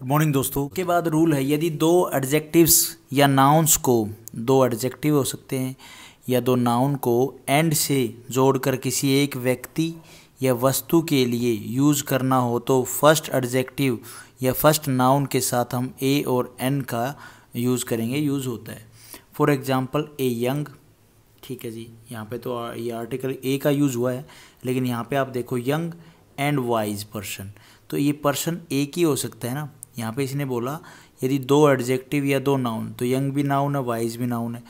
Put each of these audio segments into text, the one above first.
Good morning दोस्तों। के बाद रूल है, यदि दो एडजेक्टिव्स या नाउन्स को, दो एडजेक्टिव हो सकते हैं या दो नाउन को एंड से जोड़कर किसी एक व्यक्ति या वस्तु के लिए यूज़ करना हो तो फर्स्ट एडजेक्टिव या फर्स्ट नाउन के साथ हम ए और एन का यूज़ करेंगे, यूज़ होता है। फॉर एग्जांपल ए यंग, ठीक है जी, यहाँ पे तो ये आर्टिकल ए का यूज़ हुआ है, लेकिन यहाँ पे आप देखो यंग एंड वाइज पर्सन, तो ये पर्सन एक ही हो सकता है ना। यहाँ पे इसने बोला यदि दो एडजेक्टिव या दो नाउन, तो यंग भी नाउन है, वाइज भी नाउन है।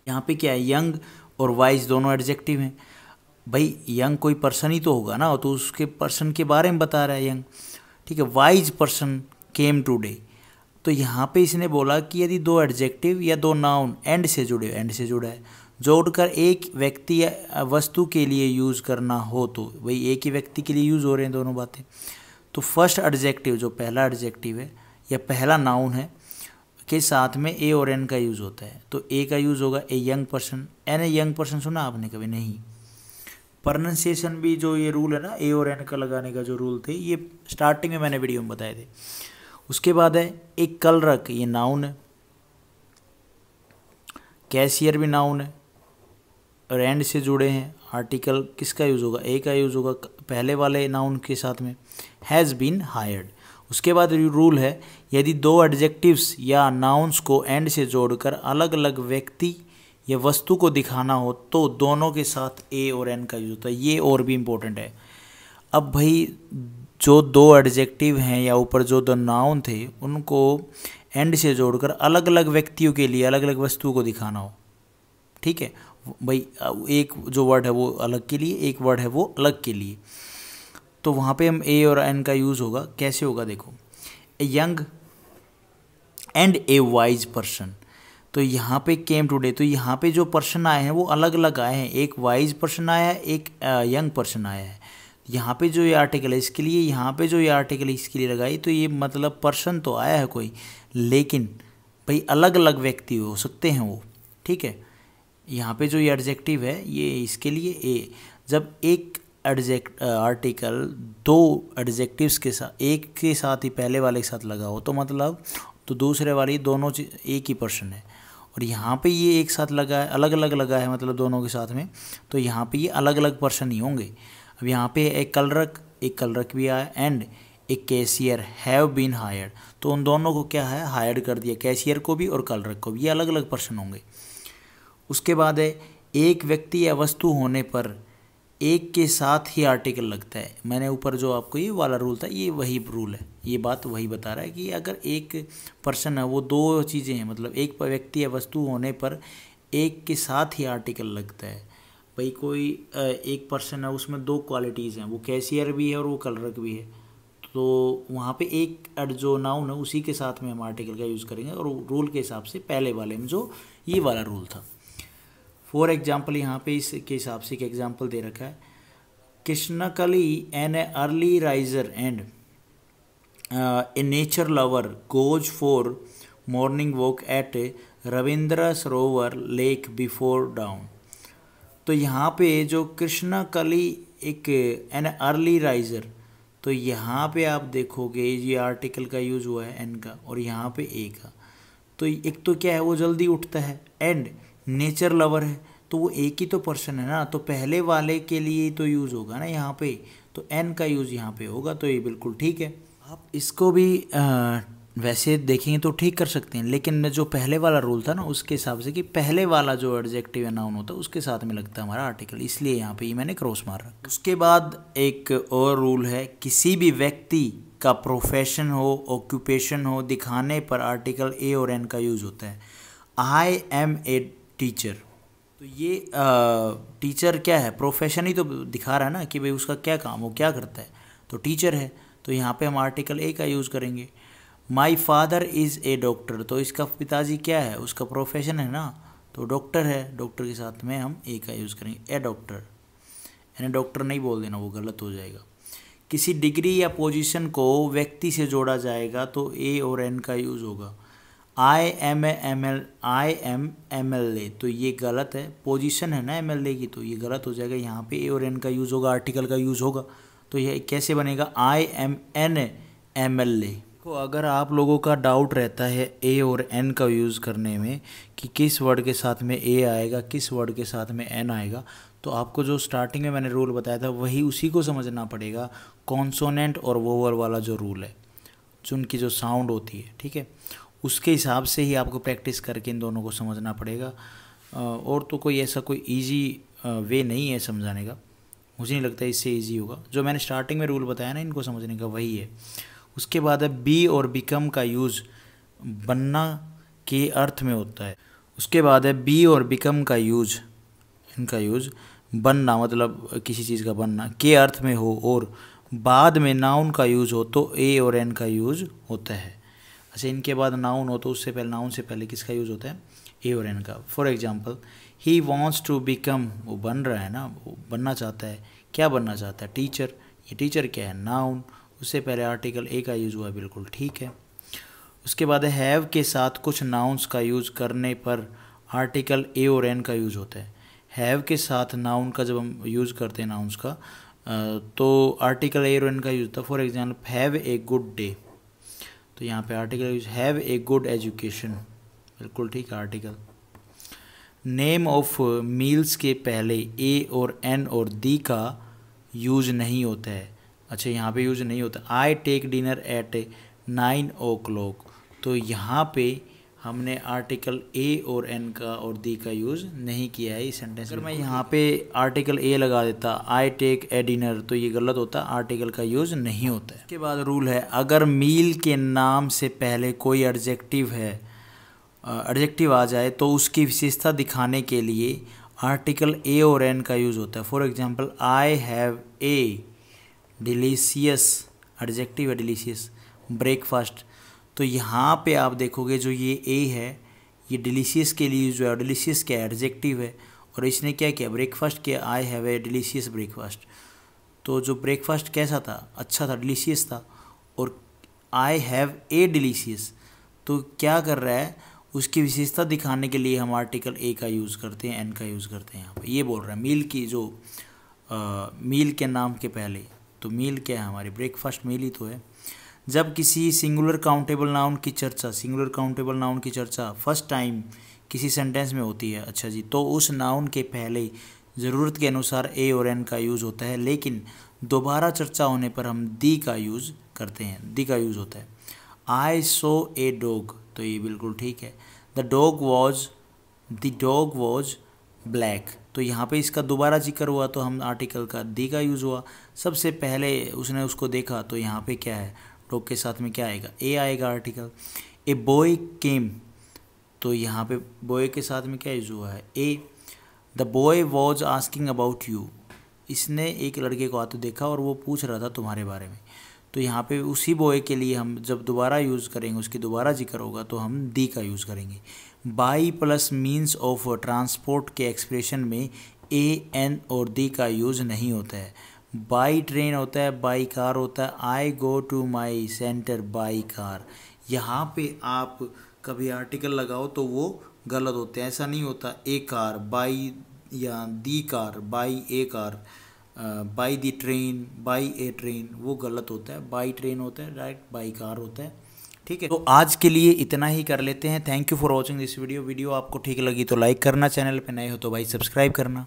यहाँ पे क्या है, यंग और वाइज दोनों एडजेक्टिव हैं। भाई यंग कोई पर्सन ही तो होगा ना, तो उसके पर्सन के बारे में बता रहा है यंग, ठीक है। वाइज पर्सन केम टुडे, तो यहाँ पे इसने बोला कि यदि दो एडजेक्टिव या दो नाउन एंड से जुड़े, एंड से जुड़ा है, जोड़कर एक व्यक्ति या वस्तु के लिए यूज़ करना हो, तो भाई एक ही व्यक्ति के लिए यूज़ हो रहे हैं दोनों बातें, तो फर्स्ट एडजेक्टिव जो पहला एडजेक्टिव है या पहला नाउन है के साथ में ए और एन का यूज़ होता है। तो ए का यूज़ होगा a young person, an a young person, सुना आपने कभी? नहीं। प्रोनाउंसिएशन भी जो ये रूल है ना, ए और एन का लगाने का जो रूल थे, ये स्टार्टिंग में मैंने वीडियो में बताए थे। उसके बाद है एक कलरक, ये नाउन है। कैशियर भी नाउन है और एंड से जुड़े हैं। आर्टिकल किसका यूज़ होगा? ए का यूज़ होगा पहले वाले नाउन के साथ में, हैज़ बीन हायर्ड। उसके बाद रूल है, यदि दो एडजेक्टिव्स या नाउन्स को एंड से जोड़कर अलग अलग व्यक्ति या वस्तु को दिखाना हो तो दोनों के साथ ए और एन का यूज़ होता है। ये और भी इम्पोर्टेंट है। अब भाई जो दो एडजेक्टिव हैं या ऊपर जो दो नाउन थे, उनको एंड से जोड़कर अलग अलग व्यक्तियों के लिए अलग अलग वस्तुओं को दिखाना हो, ठीक है भाई, एक जो वर्ड है वो अलग के लिए, एक वर्ड है वो अलग के लिए, तो वहाँ पे हम ए और एन का यूज़ होगा। कैसे होगा देखो, a young and A wise person, तो यहाँ पे केम टुडे, तो यहाँ पे जो पर्सन आए हैं वो अलग अलग आए हैं, एक वाइज पर्सन आया है, एक यंग पर्सन आया है। यहाँ पे जो ये आर्टिकल है इसके लिए, यहाँ पे जो ये आर्टिकल इसके लिए लगाई, तो ये मतलब पर्सन तो आया है कोई, लेकिन भाई अलग अलग व्यक्ति हो सकते हैं वो, ठीक है। यहाँ पे जो ये एडजेक्टिव है ये इसके लिए ए, जब एक आर्टिकल दो एडजेक्टिव्स के साथ, एक के साथ ही पहले वाले के साथ लगा हो, तो मतलब तो दूसरे वाली दोनों एक ही पर्सन है, और यहाँ पे ये एक साथ लगा है, अलग अलग लगा है मतलब दोनों के साथ में, तो यहाँ पे ये अलग अलग पर्सन ही होंगे। अब यहाँ पे एक कलरक भी आया एंड एक कैशियर हैव बीन हायर्ड, तो उन दोनों को क्या है, हायर्ड कर दिया, कैशियर को भी और कलरक को भी, ये अलग अलग पर्सन होंगे। उसके बाद है एक व्यक्ति या वस्तु होने पर एक के साथ ही आर्टिकल लगता है। मैंने ऊपर जो आपको ये वाला रूल था, ये वही रूल है, ये बात वही बता रहा है कि अगर एक पर्सन है, वो दो चीज़ें हैं, मतलब एक व्यक्ति या वस्तु होने पर एक के साथ ही आर्टिकल लगता है। भाई कोई एक पर्सन है, उसमें दो क्वालिटीज़ हैं, वो कैशियर भी है और वो कलरक भी है, तो वहाँ पे एक जो नाउन है उसी के साथ में हम आर्टिकल का यूज़ करेंगे, और रूल के हिसाब से पहले वाले में जो ये वाला रूल था। फॉर एग्जाम्पल यहाँ पे इसके हिसाब से एक एग्जाम्पल दे रखा है, Krishnakali an early riser and A nature lover goes for morning walk at Ravindra Sarovar lake before down. तो यहाँ पे जो कृष्णकली एक एन अर्ली राइजर, तो यहाँ पे आप देखोगे ये आर्टिकल का यूज़ हुआ है एन का, और यहाँ पे ए का, तो एक तो क्या है, वो जल्दी उठता है, एंड नेचर लवर है, तो वो एक ही तो पर्सन है ना, तो पहले वाले के लिए तो यूज़ होगा ना यहाँ पे, तो एन का यूज़ यहाँ पे होगा, तो ये बिल्कुल ठीक है। आप इसको भी वैसे देखेंगे तो ठीक कर सकते हैं, लेकिन जो पहले वाला रूल था ना उसके हिसाब से कि पहले वाला जो एडजेक्टिव या नाउन होता है उसके साथ में लगता है हमारा आर्टिकल, इसलिए यहाँ पे ये मैंने क्रॉस मार रखा। उसके बाद एक और रूल है, किसी भी व्यक्ति का प्रोफेशन हो, ऑक्यूपेशन हो दिखाने पर आर्टिकल ए और एन का यूज़ होता है। आई एम ए टीचर, तो ये टीचर क्या है, प्रोफेशन ही तो दिखा रहा है ना कि भाई उसका क्या काम, वो क्या करता है, तो टीचर है, तो यहाँ पे हम आर्टिकल ए का यूज़ करेंगे। My father is a doctor, तो इसका पिताजी क्या है, उसका प्रोफेशन है ना, तो डॉक्टर है, डॉक्टर के साथ में हम ए का यूज़ करेंगे, ए डॉक्टर, यानी डॉक्टर नहीं बोल देना, वो गलत हो जाएगा। किसी डिग्री या पोजीशन को व्यक्ति से जोड़ा जाएगा तो ए और एन का यूज़ होगा। I am M L A, तो ये गलत है, पोजीशन है ना एम एल ए की, तो ये गलत हो जाएगा, यहाँ पे ए और एन का यूज़ होगा, आर्टिकल का यूज़ होगा, तो ये कैसे बनेगा, I am an M L A. तो अगर आप लोगों का डाउट रहता है ए और एन का यूज़ करने में कि किस वर्ड के साथ में ए आएगा, किस वर्ड के साथ में एन आएगा, तो आपको जो स्टार्टिंग में मैंने रूल बताया था वही उसी को समझना पड़ेगा, कॉन्सोनेंट और वोवल वाला जो रूल है, जो उनकी जो साउंड होती है, ठीक है, उसके हिसाब से ही आपको प्रैक्टिस करके इन दोनों को समझना पड़ेगा। और तो कोई ऐसा कोई ईजी वे नहीं है समझाने का, मुझे नहीं लगता इससे ईजी होगा। जो मैंने स्टार्टिंग में रूल बताया ना इनको समझने का, वही है। उसके बाद है बी और बिकम का यूज़ बनना के अर्थ में होता है। उसके बाद है बी और बिकम का यूज़, इनका यूज़ बनना मतलब किसी चीज़ का बनना के अर्थ में हो और बाद में नाउन का यूज़ हो तो ए और एन का यूज़ होता है। अच्छा, इनके बाद नाउन हो तो उससे पहले, नाउन से पहले किसका यूज़ होता है? ए और एन का। For example, he wants to become, वो बन रहा है ना, वो बनना चाहता है। क्या बनना चाहता है? टीचर। ये टीचर क्या है? नाउन। उससे पहले आर्टिकल ए का यूज़ हुआ, बिल्कुल ठीक है। उसके बाद हैव के साथ कुछ नाउन्स का यूज़ करने पर आर्टिकल ए और एन का यूज़ होता है। हैव के साथ नाउन का जब हम यूज़ करते हैं नाउन्स का, तो आर्टिकल ए और एन का यूज़ होता है। For example, have a good day, तो यहाँ पे article use have a good education, बिल्कुल ठीक है आर्टिकल। नेम ऑफ मील्स के पहले ए और एन और दी का यूज़ नहीं होता है। अच्छा, यहाँ पे यूज़ नहीं होता। I take dinner eight 9 o'clock, तो यहाँ पे हमने आर्टिकल ए और एन का और दी का यूज़ नहीं किया है इस सेंटेंस में। अगर मैं यहाँ पे आर्टिकल ए लगा देता, आई टेक ए डिनर, तो ये गलत होता, आर्टिकल का यूज़ नहीं होता है। इसके बाद रूल है, अगर मील के नाम से पहले कोई एडजेक्टिव है, एडजेक्टिव आ जाए तो उसकी विशेषता दिखाने के लिए आर्टिकल ए और एन का यूज़ होता है। For example, I have a delicious, adjective है डिलीशियस, ब्रेकफास्ट, तो यहाँ पे आप देखोगे जो ये ए है ये डिलीशियस के लिए जो है, डिलीशियस क्या एडजेक्टिव है और इसने क्या किया? ब्रेकफास्ट किया। I have a delicious breakfast, तो जो ब्रेकफास्ट कैसा था? अच्छा था, डिलीशियस था। और आई हैव ए डिलीशियस, तो क्या कर रहा है? उसकी विशेषता दिखाने के लिए हम आर्टिकल ए का यूज़ करते हैं, एन का यूज़ करते हैं। यहाँ पे ये बोल रहा है मील की जो मील के नाम के पहले, तो मील क्या है हमारी? ब्रेकफास्ट मील ही तो है। जब किसी सिंगुलर काउंटेबल नाउन की चर्चा, सिंगुलर काउंटेबल नाउन की चर्चा फर्स्ट टाइम किसी सेंटेंस में होती है, अच्छा जी, तो उस नाउन के पहले ज़रूरत के अनुसार ए और एन का यूज़ होता है, लेकिन दोबारा चर्चा होने पर हम दी का यूज़ करते हैं, दी का यूज़ होता है। आई सो ए डॉग, तो ये बिल्कुल ठीक है। द डॉग वॉज ब्लैक, तो यहाँ पे इसका दोबारा जिक्र हुआ तो हम आर्टिकल का दी का यूज़ हुआ। सबसे पहले उसने उसको देखा, तो यहाँ पे क्या है? डॉग के साथ में क्या आएगा? ए आएगा आर्टिकल। ए बॉय केम, तो यहाँ पे बॉय के साथ में क्या यूज़ हुआ है? A. The boy was asking about you, इसने एक लड़के को आते देखा और वो पूछ रहा था तुम्हारे बारे में, तो यहाँ पे उसी बॉय के लिए हम जब दोबारा यूज़ करेंगे, उसकी दोबारा जिक्र होगा तो हम दी का यूज़ करेंगे। By plus means of transport के एक्सप्रेशन में ए, एन और दी का यूज़ नहीं होता है। बाई ट्रेन होता है, बाई कार होता है। I go to my centre by car, यहाँ पे आप कभी आर्टिकल लगाओ तो वो गलत होते हैं, ऐसा नहीं होता ए कार बाई या the car by a car, by the train by a train, वो गलत होता है। बाई ट्रेन होता है, डायरेक्ट बाई कार होता है, ठीक है। तो आज के लिए इतना ही कर लेते हैं। Thank you for watching this video. Video आपको ठीक लगी तो लाइक करना, चैनल पे नए हो तो भाई सब्सक्राइब करना।